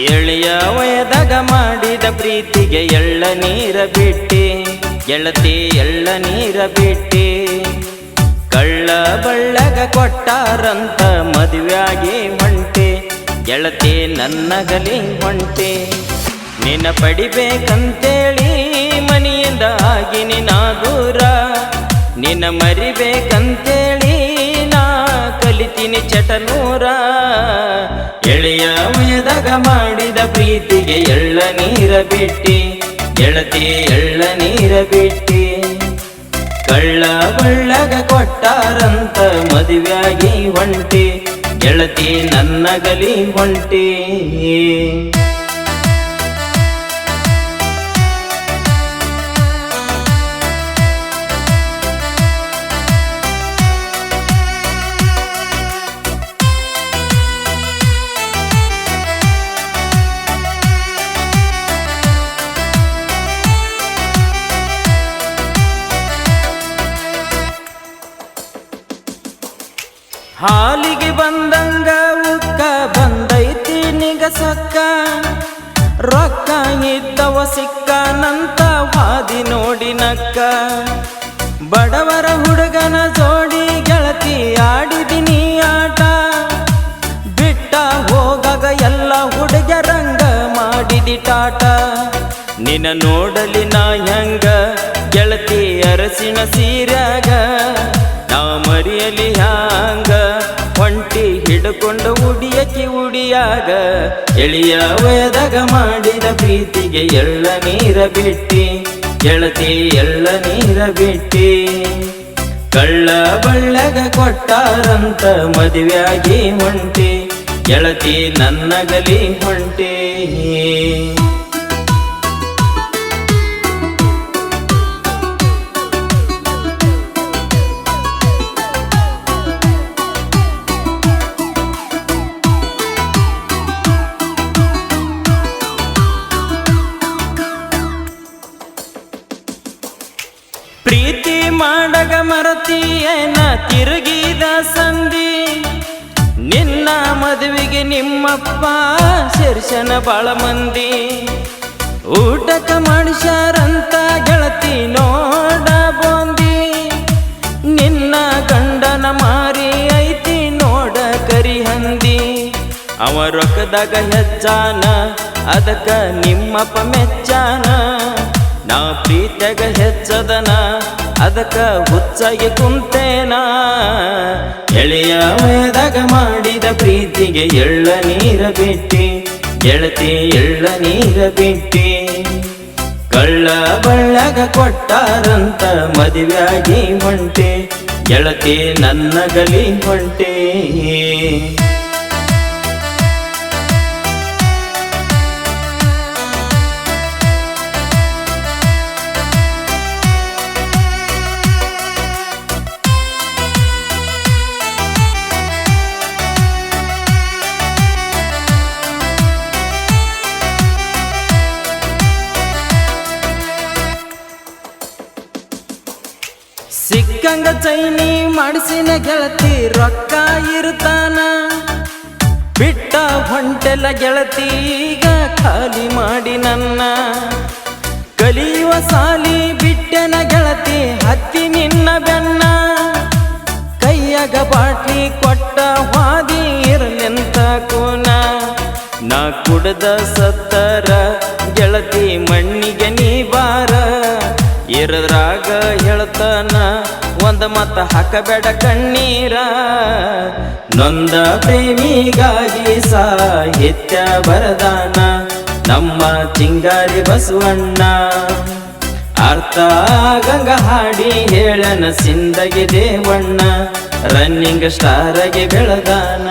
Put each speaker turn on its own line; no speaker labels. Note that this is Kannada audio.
ಎಳೆಯ ವಯದಾಗ ಮಾಡಿದ ಪ್ರೀತಿಗೆ ಎಳ್ಳ ನೀರ ಬಿಟ್ಟೆ ಗೆಳತಿ ಎಳ್ಳ ನೀರ ಬಿಟ್ಟೆ ಕಳ್ಳ ಬಳ್ಳಗ ಕೊಟ್ಟಾರಂತ ಮದುವೆಯಾಗಿ ಹೊಂಟೆ ಗೆಳತಿ ನನ್ನಗಲಿ ಹೊಂಟೆ ನಿನ್ನ ಪಡಿಬೇಕಂತೇಳಿ ಮನೆಯಿಂದ ಆಗಿನಿ ನಾ ದೂರ ನಿನ್ನ ಮರಿಬೇಕಂತೇಳಿ ನಾ ಕಲಿತೀನಿ ಚಟನೂರ ಎಳೆಯ ವಯದಾಗ ಮಾಡಿದ ಪ್ರೀತಿಗೆ ಎಳ್ಳ ನೀರ ಬಿಟ್ಟಿ ಗೆಳತಿ ಎಳ್ಳ ನೀರ ಬಿಟ್ಟಿ ಕಳ್ಳ ಬಳ್ಳಗ ಕೊಟ್ಟಾರಂತ ಮದುವೆಯಾಗಿ ಹೊಂಟೆ ಗೆಳತಿ ನನ್ನಗಲಿ ಹೊಂಟೆ ಹಾಲಿಗೆ ಬಂದಂಗ ಉಕ್ಕ ಬಂದೈತಿ ನಿಗಸಕ್ಕ ರೊಕ್ಕ ಇದ್ದವ ಸಿಕ್ಕನಂತ ವಾದಿ ನೋಡಿ ನಕ್ಕ ಬಡವರ ಹುಡುಗನ ಜೋಡಿ ಗೆಳತಿ ಆಡಿದಿನಿ ಆಟ ಬಿಟ್ಟ ಹೋಗಾಗ ಎಲ್ಲ ಹುಡುಗರಂಗ ಮಾಡಿದಿ ಟಾಟ ನಿನ್ನ ನೋಡಲಿ ನಾ ಹೆಂಗ ಗೆಳತಿ ಅರಸಿನ ಸೀರ್ಯಾಗ ನಾ ಮರಿಯಲಿ ಹ್ಯಾಂಗ ಹೊಂಟಿ ಹಿಡ್ಕೊಂಡು ಉಡಿಯಕಿ ಉಡಿಯಾಗ ಎಳೆಯ ವಯದಾಗ ಮಾಡಿದ ಪ್ರೀತಿಗೆ ಎಳ್ಳ ನೀರ ಬಿಟ್ಟಿ ಗೆಳತಿ ಎಳ್ಳ ನೀರ ಬಿಟ್ಟಿ ಕಳ್ಳ ಬಳ್ಳಗ ಕೊಟ್ಟಾರಂತ ಮದುವೆಯಾಗಿ ಹೊಂಟೆ ಗೆಳತಿ ನನ್ನಗಲಿ ಹೊಂಟೆ ಪ್ರೀತಿ ಮಾಡಗ ಮರತಿಯೇನ ತಿರುಗಿದ ಸಂಧಿ ನಿನ್ನ ಮದುವೆಗೆ ನಿಮ್ಮಪ್ಪ ಶಿರ್ಷನ ಬಾಳ ಮಂದಿ ಊಟಕ ಮನುಷ್ಯರಂತ ಗೆಳತಿ ನೋಡ ಬಂದಿ ನಿನ್ನ ಗಂಡನ ಮಾರಿ ಐತಿ ನೋಡ ಕರಿ ಹಂದಿ ಅವ ರೊಕ್ಕದಾಗ ಹೆಚ್ಚಾನ ಅದಕ್ಕ ನಿಮ್ಮಪ್ಪ ಮೆಚ್ಚಾನ ನಾ ಪ್ರೀತ್ಯಾಗ ಹೆಚ್ಚದನ ಅದಕ್ಕ ಹುಚ್ಚಾಗಿ ಕುಂತೇನಾ ಎಳೆಯ ವಯದಾಗ ಮಾಡಿದ ಪ್ರೀತಿಗೆ ಎಳ್ಳ ನೀರ ಬಿಟ್ಟಿ ಗೆಳತಿ ಎಳ್ಳ ನೀರ ಬಿಟ್ಟಿ ಕಳ್ಳ ಬಳ್ಳಗ ಕೊಟ್ಟಾರಂತ ಮದುವೆಯಾಗಿ ಹೊಂಟೆ ಗೆಳತಿ ನನ್ನಗಲಿ ಹೊಂಟೆ ಸಿಕ್ಕಂಗ ಚೈನಿ ಮಾಡಿಸಿನ ಗೆಳತಿ ರೊಕ್ಕ ಇರ್ತಾನ ಬಿಟ್ಟ ಹೊಂಟೆಲ್ಲ ಗೆಳತಿ ಈಗ ಖಾಲಿ ಮಾಡಿ ನನ್ನ ಕಲಿಯುವ ಸಾಲಿ ಬಿಟ್ಟೆನ ಗೆಳತಿ ಹತ್ತಿ ನಿನ್ನ ಬೆನ್ನ ಕೈಯಾಗ ಬಾಟ್ಲಿ ಕೊಟ್ಟ ವಾದಿ ಇರಲೆಂತ ಕೋನ ನಾ ಕುಡ್ದ ಸತ್ತರ ಗೆಳತಿ ಮಣ್ಣಿಗೆ ನೀ ಬಾರ ಇರದ್ರಾಗ ಹೇಳ್ತಾನ ಒಂದ ಮತ ಹಾಕಬೇಡ ಕಣ್ಣೀರ ನೊಂದ ಪ್ರೇಮಿಗಾಗಿ ಸಾಹಿತ್ಯ ಬರದಾನ ನಮ್ಮ ಚಿಂಗಾರಿ ಬಸವಣ್ಣ ಅರ್ಥ ಗಂಗ ಹಾಡಿ ಹೇಳನ ಸಿಂದಗಿ ದೇವಣ್ಣ ರನ್ನಿಂಗ್ ಸ್ಟಾರಗೆ ಬೆಳದಾನ